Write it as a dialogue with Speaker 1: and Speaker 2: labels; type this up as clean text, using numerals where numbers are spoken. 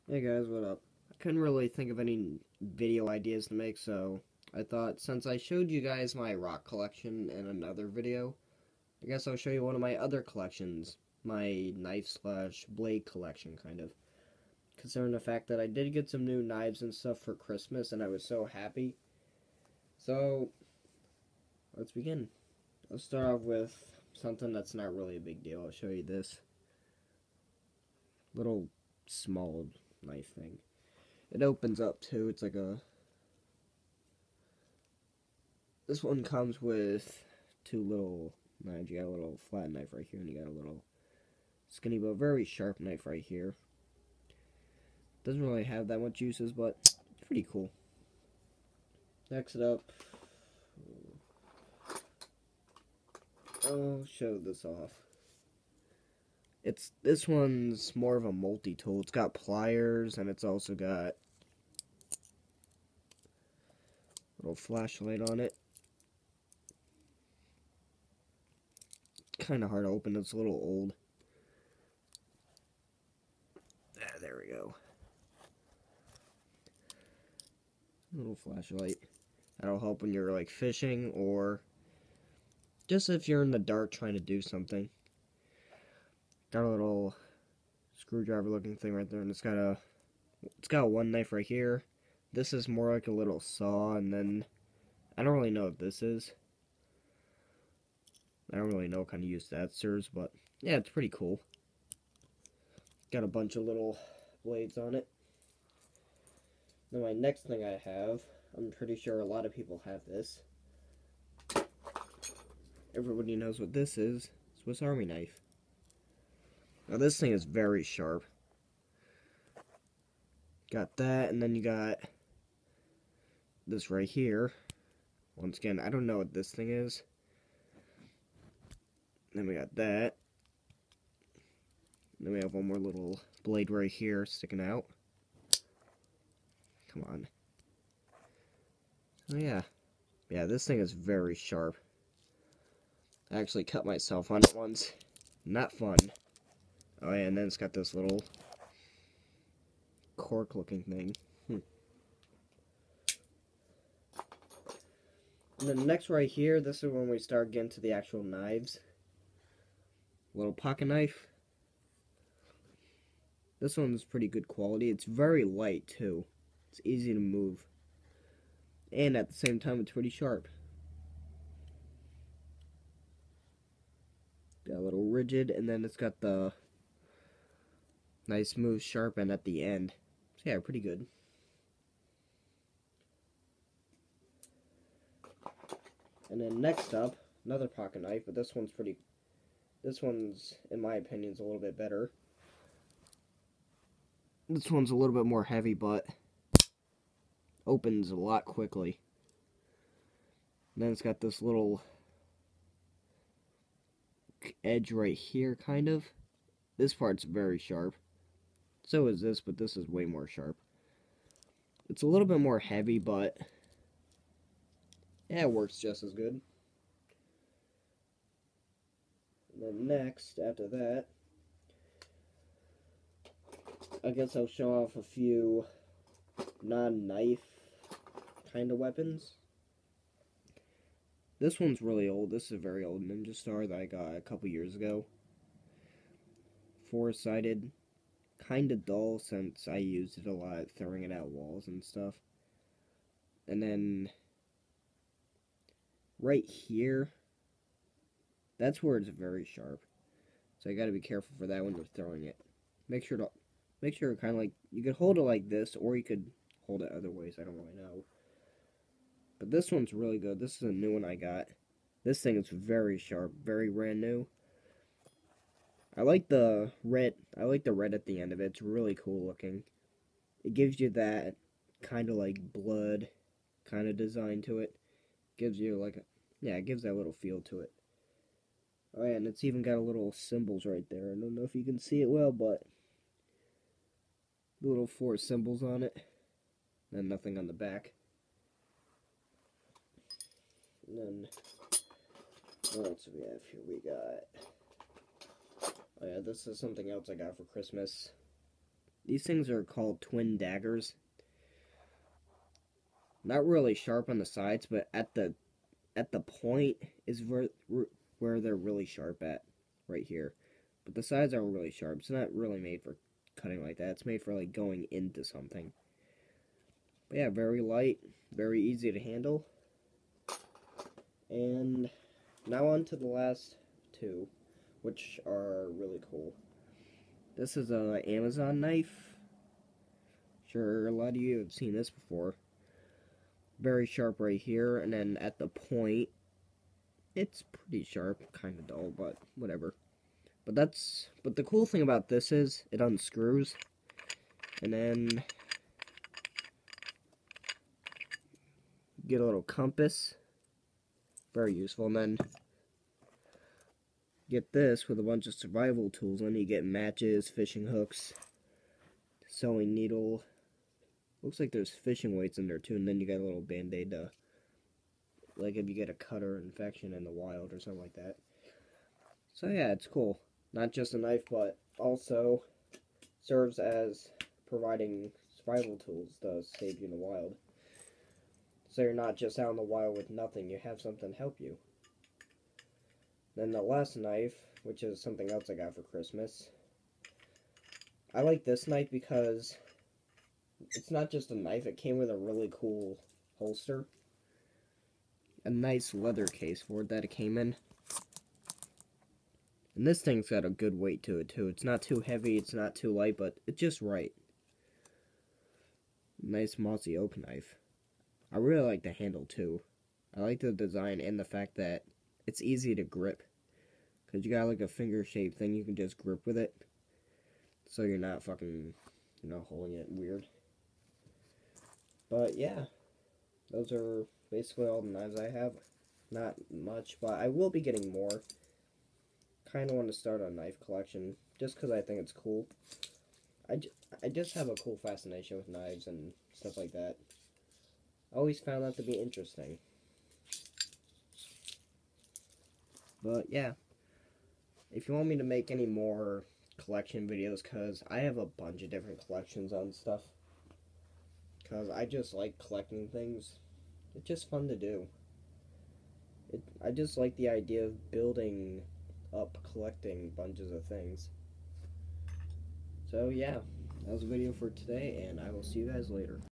Speaker 1: Hey guys, what up? I couldn't really think of any video ideas to make, so I thought since I showed you guys my rock collection in another video, I guess I'll show you one of my other collections, my knife slash blade collection, kind of. Considering the fact that I did get some new knives and stuff for Christmas, and I was so happy. So, let's begin. Let's start off with something that's not really a big deal. I'll show you this little small knife thing. It opens up too. It's like a... This one comes with two little knives. You got a little flat knife right here, and you got a little skinny but very sharp knife right here. Doesn't really have that much uses, but it's pretty cool. Next up, I'll show this off. This one's more of a multi-tool. It's got pliers, and it's also got a little flashlight on it. Kind of hard to open. It's a little old. There we go. A little flashlight. That'll help when you're like fishing or just if you're in the dark trying to do something. Got a little screwdriver looking thing right there, and it's got one knife right here. This is more like a little saw, and then I don't really know what this is. I don't really know what kind of use that serves, but yeah, it's pretty cool. Got a bunch of little blades on it. Now my next thing I have, I'm pretty sure a lot of people have this. Everybody knows what this is. Swiss Army knife. Now this thing is very sharp. Got that, and then you got this right here. Once again, I don't know what this thing is. Then we got that. Then we have one more little blade right here sticking out. Come on. Oh yeah. Yeah, this thing is very sharp. I actually cut myself on it once. Not fun. Oh yeah, and then it's got this little cork looking thing. And then next right here, this is when we start getting to the actual knives. Little pocket knife. This one's pretty good quality. It's very light too. It's easy to move. And at the same time, it's pretty sharp. Got a little rigid, and then it's got the nice smooth sharp end at the end. So yeah, pretty good. And then next up, another pocket knife, but this one's, in my opinion, is a little bit better. This one's a little bit more heavy, but opens a lot quickly. And then it's got this little edge right here, kind of. This part's very sharp. So is this, but this is way more sharp. It's a little bit more heavy, but yeah, it works just as good. And then next, after that, I guess I'll show off a few non-knife kind of weapons. This one's really old. This is a very old Ninja Star that I got a couple years ago. Four-sided. Kind of dull since I used it a lot, throwing it at walls and stuff. And then right here, that's where it's very sharp. So you gotta be careful for that when you're throwing it. Make sure kind of like, you could hold it like this, or you could hold it other ways, I don't really know. But this one's really good. This is a new one I got. This thing is very sharp, very brand new. I like the red at the end of it. It's really cool looking. It gives you that kind of like blood kind of design to it. Gives you like it gives that little feel to it. Oh yeah, and it's even got a little symbols right there. I don't know if you can see it well, but little 4 symbols on it. And nothing on the back. And then what else do we have here? We got, oh yeah, this is something else I got for Christmas. These things are called twin daggers. Not really sharp on the sides, but at the point is where they're really sharp at, right here. But the sides aren't really sharp. It's not really made for cutting like that. It's made for like going into something. But yeah, very light, very easy to handle. And now on to the last two, which are really cool. This is a Amazon knife. Sure, a lot of you have seen this before. Very sharp right here, and then at the point, it's pretty sharp, kind of dull, but whatever. But the cool thing about this is it unscrews, and then get a little compass, very useful. And then get this with a bunch of survival tools. And you get matches, fishing hooks, sewing needle. Looks like there's fishing weights in there too, and then you got a little band-aid to, like if you get a cut or infection in the wild or something like that. So yeah, it's cool. Not just a knife, but also serves as providing survival tools to save you in the wild. So you're not just out in the wild with nothing, you have something to help you. Then the last knife, which is something else I got for Christmas. I like this knife because it's not just a knife, it came with a really cool holster. A nice leather case for it that it came in. And this thing's got a good weight to it too. It's not too heavy, it's not too light, but it's just right. Nice Mossy Oak Knife. I really like the handle too. I like the design and the fact that it's easy to grip. Because you got like a finger shaped thing you can just grip with it. So you're not fucking, holding it weird. But yeah, those are basically all the knives I have. Not much, but I will be getting more. Kind of want to start a knife collection just because I think it's cool. I just have a cool fascination with knives and stuff like that. I always found that to be interesting. But yeah, if you want me to make any more collection videos, because I have a bunch of different collections on stuff. Because I just like collecting things. It's just fun to do. I just like the idea of building up collecting bunches of things. So yeah, that was a video for today, and I will see you guys later.